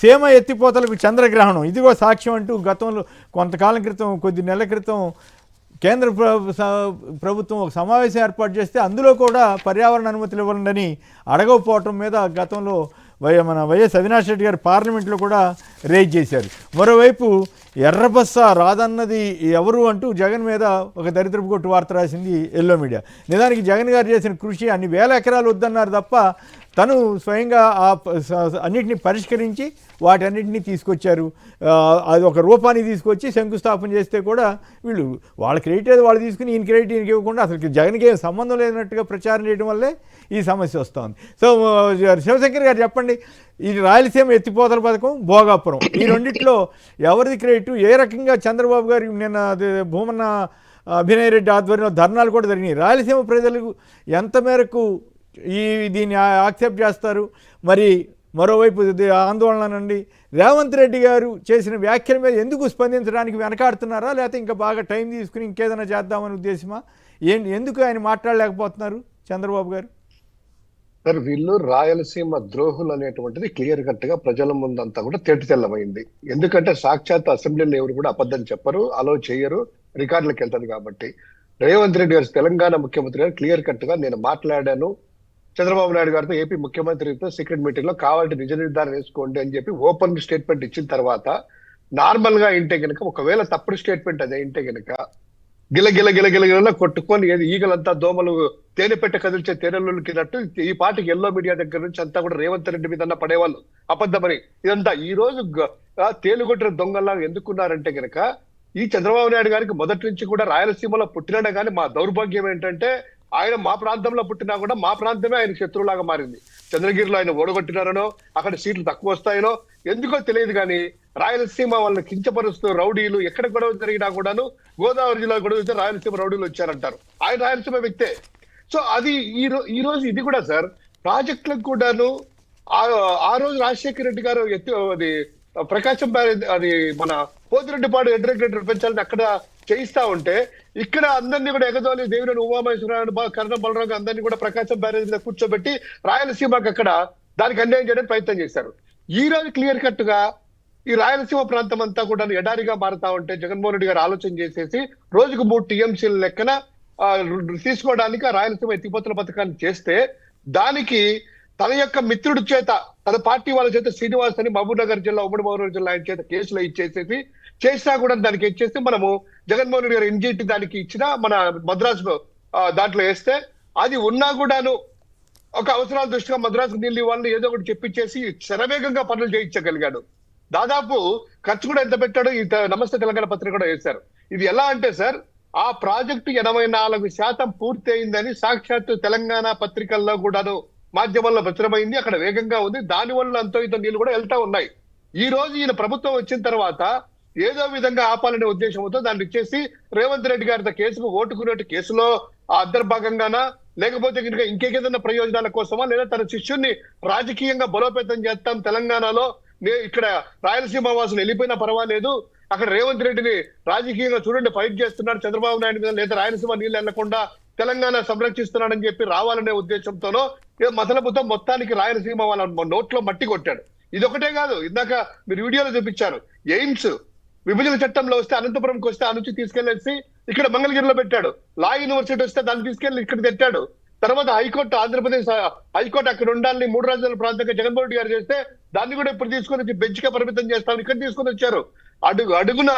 సీమ ఎత్తిపోతలకు చంద్రగ్రహణం ఇదిగో సాక్ష్యం అంటూ గతంలో కొంతకాలం క్రితం కొద్ది నెలల క్రితం కేంద్ర ప్రభుత్వం ఒక సమావేశం ఏర్పాటు చేస్తే అందులో కూడా పర్యావరణ అనుమతులు ఇవ్వాలని అడగకపోవటం మీద గతంలో మన వైఎస్ అవినాష్ రెడ్డి గారు పార్లమెంట్లో కూడా రేజ్ చేశారు. మరోవైపు ఎర్రబస్స రాదన్నది ఎవరు అంటూ జగన్ మీద ఒక దరిద్రపు కొట్టు వార్త రాసింది ఎల్లో మీడియా. నిజానికి జగన్ గారు చేసిన కృషి అన్ని వేల ఎకరాలు వద్దన్నారు తప్ప తను స్వయంగా అన్నిటిని పరిష్కరించి వాటన్నిటినీ తీసుకొచ్చారు. అది ఒక రూపాన్ని తీసుకొచ్చి శంకుస్థాపన చేస్తే కూడా వీళ్ళు వాళ్ళ క్రెడిట్ ఏదో వాళ్ళు తీసుకుని ఈయన క్రెడిట్ ఈయనకి ఇవ్వకుండా అసలు జగన్కి ఏం సంబంధం లేనట్టుగా ప్రచారం చేయడం వల్లే ఈ సమస్య వస్తుంది. సో శివశంకర్ గారు చెప్పండి, ఇది రాయలసీమ ఎత్తిపోతల పథకం, భోగాపురం, ఈ రెండిట్లో ఎవరిది క్రెడిట్? ఏ రకంగా చంద్రబాబు గారు నిన్న భూమన్న అభినయ్ రెడ్డి ఆధ్వర్యంలో ధర్నాలు కూడా జరిగినాయి. రాయలసీమ ప్రజలకు ఎంత మేరకు దీన్ని యాక్సెప్ట్ చేస్తారు? మరి మరోవైపు ఆందోళన నుండి రేవంత్ రెడ్డి గారు చేసిన వ్యాఖ్యల మీద ఎందుకు స్పందించడానికి వెనకాడుతున్నారా, లేకపోతే ఇంకా బాగా టైం తీసుకుని ఇంకేదైనా చేద్దామని ఉద్దేశమా? ఎందుకు ఆయన మాట్లాడలేకపోతున్నారు చంద్రబాబు గారు? సార్, వీళ్ళు రాయలసీమ ద్రోహులు అనేటువంటిది క్లియర్ కట్ గా ప్రజల ముందంతా కూడా తెల్లమైంది. ఎందుకంటే సాక్షాత్ అసెంబ్లీలో ఎవరు కూడా అబద్ధం చెప్పరు, అలో చేయరు, రికార్డులకు వెళ్తారు. కాబట్టి రేవంత్ రెడ్డి గారు తెలంగాణ ముఖ్యమంత్రి గారు క్లియర్ కట్ గా నేను మాట్లాడాను చంద్రబాబు నాయుడు గారితో, ఏపీ ముఖ్యమంత్రితో సీక్రెట్ మీటింగ్ లో, కావాలంటే నిజ నిర్ధారణ వేసుకోండి అని చెప్పి ఓపెన్ స్టేట్మెంట్ ఇచ్చిన తర్వాత నార్మల్ గా ఇంటే గనక, ఒకవేళ తప్పుడు స్టేట్మెంట్ అదే ఇంటే గనక గిల కొట్టుకొని ఈగలంతా దోమలు తేనె పెట్ట కదిల్చే తేనెలుకినట్టు ఈ పార్టీకి ఎల్లో మీడియా దగ్గర నుంచి అంతా కూడా రేవంత్ రెడ్డి మీద పడేవాళ్ళు అబద్ధమని. ఇదంతా ఈ రోజు తేలుగొట్టిన దొంగల్లా ఎందుకున్నారంటే గనక, ఈ చంద్రబాబు నాయుడు గారికి మొదటి నుంచి కూడా రాయలసీమలో పుట్టినా కానీ మా దౌర్భాగ్యం ఏంటంటే ఆయన మా ప్రాంతంలో పుట్టినా కూడా మా ప్రాంతమే ఆయన శత్రువులాగా మారింది. చంద్రగిరిలో ఆయన ఓడగొట్టినారనో, అక్కడ సీట్లు తక్కువ వస్తాయనో ఎందుకో తెలియదు కానీ రాయలసీమ వాళ్ళని కించపరుస్తూ రౌడీలు ఎక్కడ గొడవ జరిగినా కూడాను, గోదావరి జిల్లా గొడవ రాయలసీమ రౌడీలు వచ్చారంటారు. ఆయన రాయలసీమ వ్యక్తే. సో అది ఈ రోజు ఇది కూడా సార్ ప్రాజెక్టులకు కూడాను ఆ రోజు రాజశేఖర రెడ్డి గారు అది ప్రకాశం బ్యారేజ్, అది మన పోతిరెడ్డిపాడు ఎడ్రెగ్రేటర్ పెంచాలని అక్కడ చేయిస్తా ఉంటే, ఇక్కడ అందరినీ కూడా ఎగదోలి దేవినేని ఉమామహేశ్వరరావు, కర్ణ బలరావు అందరినీ కూడా ప్రకాశం బ్యారేజ్ మీద కూర్చోబెట్టి రాయలసీమకు అక్కడ దానికి అన్యాయం చేయడానికి ప్రయత్నం చేశారు. ఈ రోజు క్లియర్ కట్ గా ఈ రాయలసీమ ప్రాంతం అంతా కూడా ఎడారిగా మారుతా ఉంటే జగన్మోహన్ రెడ్డి గారు ఆలోచన చేసేసి రోజుకు 3 టీఎంసీల లెక్కన తీసుకోవడానికి ఆ రాయలసీమ ఎత్తిపోతల పథకాన్ని చేస్తే, దానికి తన యొక్క మిత్రుడి చేత, తన పార్టీ వాళ్ళ చేత శ్రీనివాస్ అని మహబూబ్నగర్ జిల్లా, ఉమ్మడి మహబూబ్నగర్ జిల్లా ఆయన చేత కేసులు ఇచ్చేసేసి చేసినా కూడా దానికి ఇచ్చేసి మనము జగన్మోహన్ రెడ్డి గారు ఎన్జిటి దానికి ఇచ్చిన మన మద్రాసు దాంట్లో వేస్తే, అది ఉన్నా కూడాను ఒక అవసరాల దృష్టిగా మద్రాసుకు నీళ్ళు ఇవ్వాలని ఏదో ఒకటి చెప్పించేసి శరవేగంగా పనులు చేయించగలిగాడు. దాదాపు ఖర్చు కూడా ఎంత పెట్టాడో ఈ నమస్తే తెలంగాణ పత్రిక కూడా వేశారు. ఇది ఎలా అంటే సార్, ఆ ప్రాజెక్టు 84% పూర్తి అయిందని సాక్షాత్తు తెలంగాణ పత్రికల్లో కూడాను మాధ్యమంలో ప్రచురమైంది. అక్కడ వేగంగా ఉంది, దానివల్ల అంతో ఇంత నీళ్లు కూడా వెళ్తా ఉన్నాయి. ఈ రోజు ఈయన ప్రభుత్వం వచ్చిన తర్వాత ఏదో విధంగా ఆపాలనే ఉద్దేశంతో దాన్ని ఇచ్చేసి రేవంత్ రెడ్డి గారితో కేసుకు ఓటుకునేట్టు కేసులో అంతర్భాగంగానా, లేకపోతే కనుక ఇంకేదైనా ప్రయోజనాల కోసమా, లేదా తన శిష్యుణ్ణి రాజకీయంగా బలోపేతం చేస్తాం తెలంగాణలో, ఇక్కడ రాయలసీమ వాసులు వెళ్ళిపోయినా పర్వాలేదు, అక్కడ రేవంత్ రెడ్డిని రాజకీయంగా చూడండి ఫైట్ చేస్తున్నాడు చంద్రబాబు నాయుడు మీద, లేదా రాయలసీమ నీళ్ళు వెళ్లకుండా తెలంగాణ సంరక్షిస్తున్నాడని చెప్పి రావాలనే ఉద్దేశంతోనో మతలబుతం మొత్తానికి రాయలసీమ వాళ్ళ నోట్లో మట్టి కొట్టాడు. ఇదొకటే కాదు, ఇందాక మీరు వీడియోలో చూపించారు, ఎయిమ్స్ విభజన చట్టంలో వస్తే అనంతపురంకి వస్తే ఆ నుంచి తీసుకెళ్లేసి ఇక్కడ మంగళగిరిలో పెట్టాడు. లా యూనివర్సిటీ వస్తే దాన్ని తీసుకెళ్లి ఇక్కడ పెట్టాడు. తర్వాత హైకోర్టు, ఆంధ్రప్రదేశ్ హైకోర్టు అక్కడ ఉండాలని 3 రాజ్యాల ప్రాంతంగా జగన్మోహన్ రెడ్డి గారు చేస్తే దాన్ని కూడా ఇప్పుడు తీసుకొని వచ్చి బెంచ్ గా పరిమితం చేస్తామని ఇక్కడ తీసుకొని వచ్చారు. అడుగున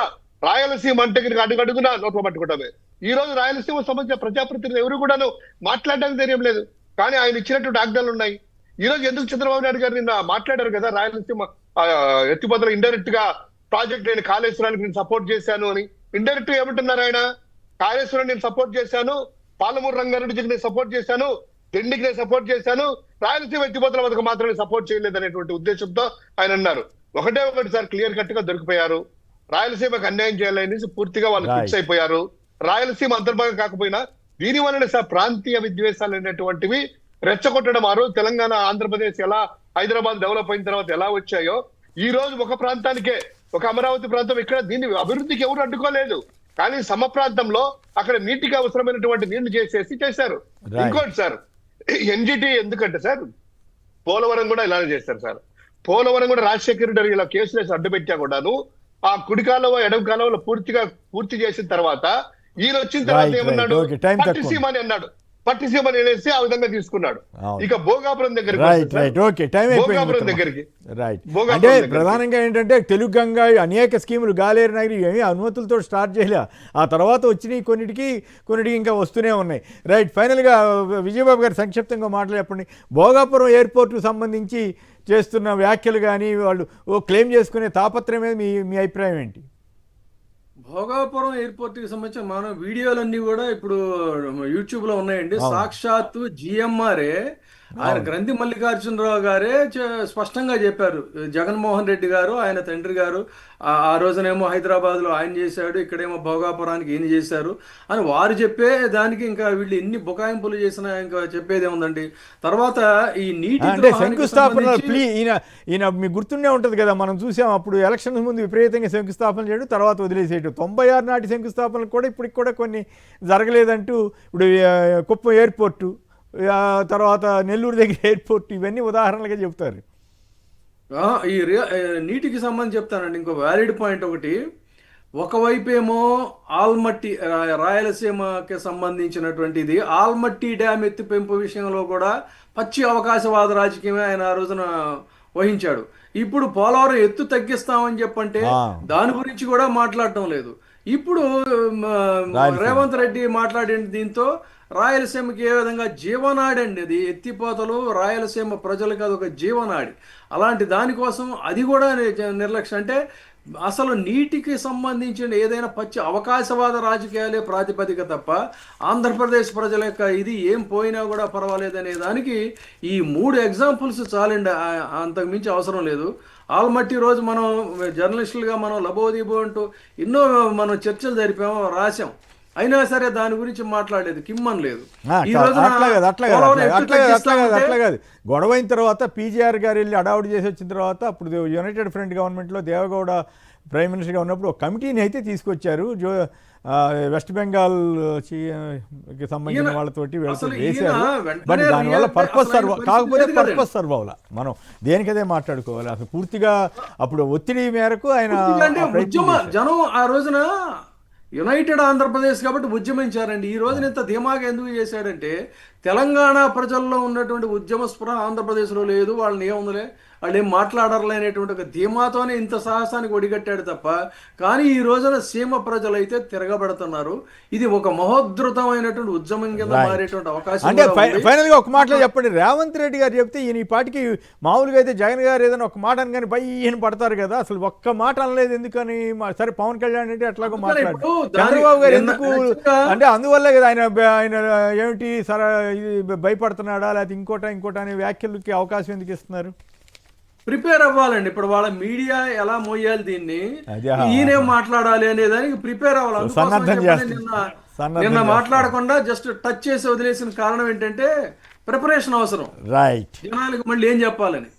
రాయలసీమ అంటే అడుగున నోట్లో పట్టుకుంటామే. ఈ రోజు రాయలసీమ సంబంధించిన ప్రజాప్రతినిధులు ఎవరు కూడాను మాట్లాడడానికి ధైర్యం లేదు, కానీ ఆయన ఇచ్చినటువంటి ఆజ్ఞలు ఉన్నాయి. ఈ రోజు ఎందుకు చంద్రబాబు నాయుడు గారు నిన్న మాట్లాడారు కదా, రాయలసీమ ఎత్తిపోతల ఇండైరెక్ట్ గా ప్రాజెక్ట్ నేను కాళేశ్వరానికి నేను సపోర్ట్ చేశాను అని. ఇండైరెక్ట్ గా ఏమంటున్నారు ఆయన, కాళేశ్వరం నేను సపోర్ట్ చేశాను, పాలమూరు రంగారెడ్డికి నేను సపోర్ట్ చేశాను, దిండికి నేను సపోర్ట్ చేశాను, రాయలసీమ ఎత్తిపోతల పథకం మాత్రమే సపోర్ట్ చేయలేదు అనేటువంటి ఉద్దేశంతో ఆయన అన్నారు. ఒకటి సార్ క్లియర్ కట్ గా దొరికిపోయారు. రాయలసీమకు అన్యాయం చేయాలనేసి పూర్తిగా వాళ్ళు ఫిక్స్ అయిపోయారు. రాయలసీమ అంతర్భాగం కాకపోయినా దీని వల్లనే సార్ ప్రాంతీయ విద్వేషాలు అనేటువంటివి రెచ్చగొట్టడం. ఆ రోజు తెలంగాణ, ఆంధ్రప్రదేశ్ ఎలా హైదరాబాద్ డెవలప్ అయిన తర్వాత ఎలా వచ్చాయో, ఈ రోజు ఒక ప్రాంతానికే, ఒక అమరావతి ప్రాంతం ఇక్కడ దీన్ని అభివృద్ధికి ఎవరు అడ్డుకోలేదు, కానీ సమ ప్రాంతంలో అక్కడ నీటికి అవసరమైనటువంటి నీళ్లు చేశారు. ఇంకోటి సార్, ఎన్జిటి ఎందుకంటే సార్ పోలవరం కూడా ఇలానే చేస్తారు సార్. పోలవరం కూడా రాజశేఖర రెడ్డి ఇలా కేసులు వేసి అడ్డు పెట్టా కూడాను ఆ కుడి కాలువ ఎడమ కాలువలో పూర్తి చేసిన తర్వాత ఈయన వచ్చిన తర్వాత Right, ఏమన్నాడు, right. Okay, time తక్కువ. పట్టిసీమని అన్నాడు. పట్టిసీమని అనేసి ఆ విధంగా తీసుకున్నాడు. అవును. ఇక భోగాపురం దగ్గరికి రైట్ వస్తే right sir, okay time Bhogapuram అయిపోయింది దగ్గరికి రైట్ భోగాపురం అంటే దగ్గరికి. ప్రధానంగా ఏంటంటే తెలుగు గంగా అనేక స్కీములు గాలేరు నగరి ఏమీ అనుమతులతో స్టార్ట్ చేయలే, ఆ తర్వాత వచ్చినాయి కొన్నిటికి ఇంకా వస్తూనే ఉన్నాయి. రైట్ ఫైనల్గా విజయబాబు గారు సంక్షిప్తంగా మాటలు చెప్పండి. భోగాపురం ఎయిర్పోర్ట్కు సంబంధించి చేస్తున్న వ్యాఖ్యలు కానీ వాళ్ళు క్లెయిమ్ చేసుకునే తాపత్రయం మీద మీ అభిప్రాయం ఏంటి? భోగాపురం ఎయిర్పోర్ట్కి సంబంధించిన మన వీడియోలన్నీ కూడా ఇప్పుడు యూట్యూబ్లో ఉన్నాయండి. సాక్షాత్తు జిఎంఆర్ఏ ఆయన గ్రంథి మల్లికార్జునరావు గారే స్పష్టంగా చెప్పారు. జగన్మోహన్ రెడ్డి గారు ఆయన తండ్రి గారు ఆ రోజునేమో హైదరాబాద్లో ఆయన చేశాడు, ఇక్కడేమో భోగాపురానికి ఈయన చేశారు అని వారు చెప్పే దానికి ఇంకా వీళ్ళు ఎన్ని బుకాయింపులు చేసినా ఇంకా చెప్పేదే ఉందండి. తర్వాత ఈ నీటి అంటే శంకుస్థాపన ఈయన మీకు గుర్తుండే ఉంటుంది కదా, మనం చూసాం అప్పుడు ఎలక్షన్ ముందు విపరీతంగా శంకుస్థాపన చేయడం, తర్వాత వదిలేసేయడం. 96 నాటి శంకుస్థాపనలు కూడా ఇప్పటికి కూడా కొన్ని జరగలేదంటూ ఇప్పుడు కుప్పం ఎయిర్పోర్టు, తర్వాత నెల్లూరు దగ్గర ఎయిర్పోర్ట్, ఇవన్నీ ఉదాహరణలుగా చెప్తారు. ఈ నీటికి సంబంధించి చెప్తానండి. ఇంకో వ్యాలిడ్ పాయింట్ ఒకటి, ఒకవైపు ఏమో ఆల్మట్టి రాయలసీమకి సంబంధించినటువంటిది ఆల్మట్టి డ్యామ్ ఎత్తి పెంపు విషయంలో కూడా పచ్చి అవకాశవాద రాజకీయమే ఆయన ఆ రోజున వహించాడు. ఇప్పుడు పోలవరం ఎత్తు తగ్గిస్తామని చెప్పంటే దాని గురించి కూడా మాట్లాడటం లేదు. ఇప్పుడు రేవంత్ రెడ్డి మాట్లాడిన దీంతో రాయలసీమకి ఏ విధంగా జీవనాడి అండి, అది ఎత్తిపోతలు రాయలసీమ ప్రజలకు అది ఒక జీవనాడి. అలాంటి దానికోసం అది కూడా నిర్లక్ష్యం. అంటే అసలు నీటికి సంబంధించిన ఏదైనా పచ్చి అవకాశవాద రాజకీయాలే ప్రాతిపదిక తప్ప ఆంధ్రప్రదేశ్ ప్రజల యొక్క ఇది ఏం పోయినా కూడా పర్వాలేదనే దానికి ఈ 3 ఎగ్జాంపుల్స్ చాలండి, అంతకు మించి అవసరం లేదు. ఆల్మట్టి రోజు మనం జర్నలిస్టులుగా మనం లబోదిబో అంటూ ఎన్నో మనం చర్చలు జరిపాము, రాసాం, అయినా సరే దాని గురించి మాట్లాడలేదు, కిమ్మన్ లేదు. అట్లా కాదు, గొడవ అయిన తర్వాత పీజీఆర్ గారు వెళ్ళి అడావుడి చేసి వచ్చిన తర్వాత అప్పుడు యునైటెడ్ ఫ్రంట్ గవర్నమెంట్లో దేవగౌడ ప్రైమ్ మినిస్టర్గా ఉన్నప్పుడు ఒక కమిటీని అయితే తీసుకొచ్చారు. వెస్ట్ బెంగాల్ సంబంధించిన వాళ్ళతోటి వేశారు. బట్ దానివల్ల పర్పస్ సర్వ్ కాకపోతే పర్పస్ సర్వ్ అవ్వాల, మనం దేనికదే మాట్లాడుకోవాలి. అసలు పూర్తిగా అప్పుడు ఒత్తిడి మేరకు ఆయన జనం ఆ రోజున యునైటెడ్ ఆంధ్రప్రదేశ్ కాబట్టి ఉద్యమించారండి. ఈ రోజున ఇంత ధీమాగా ఎందుకు చేశాడంటే తెలంగాణ ప్రజల్లో ఉన్నటువంటి ఉద్యమ స్పృహ ఆంధ్రప్రదేశ్లో లేదు, వాళ్ళని ఏముందిలే వాళ్ళు ఏం మాట్లాడర్లే అనేటువంటి ఒక ధీమాతోనే ఇంత సాహసానికి ఒడిగట్టాడు తప్ప. కానీ ఈ రోజున సీమ ప్రజలు అయితే తిరగబడుతున్నారు. ఇది ఒక మహోద్ధృతమైనటువంటి ఉద్యమం కింద మారేటువంటి అవకాశం. అంటే ఫైనల్గా ఒక మాటలో చెప్పండి, రేవంత్ రెడ్డి గారు చెప్తే ఈయన ఈ పాటికి మామూలుగా అయితే జగన్ గారు ఏదైనా ఒక మాట అని కానీ ఈయన పడతారు కదా, అసలు ఒక్క మాట అనలేదు ఎందుకని? సరే పవన్ కళ్యాణ్ అంటే అట్లాగో మాట్లాడు, చంద్రబాబు గారు ఎందుకు అంటే అందువల్లే కదా ఆయన ఏమిటి సరే భయపడుతున్నాడా లేకపోతే ఇంకోట అనే వ్యాఖ్యలకి అవకాశం ఎందుకు ఇస్తున్నారు? ప్రిపేర్ అవ్వాలండి. ఇప్పుడు వాళ్ళ మీడియా ఎలా మోయాలి దీన్ని, ఈయనే మాట్లాడాలి అనే దానికి ప్రిపేర్ అవ్వాలి. నిన్న మాట్లాడకుండా జస్ట్ టచ్ చేసి వదిలేసిన కారణం ఏంటంటే ప్రిపరేషన్ అవసరం, రైట్, జనాలకు మళ్ళీ ఏం చెప్పాలని.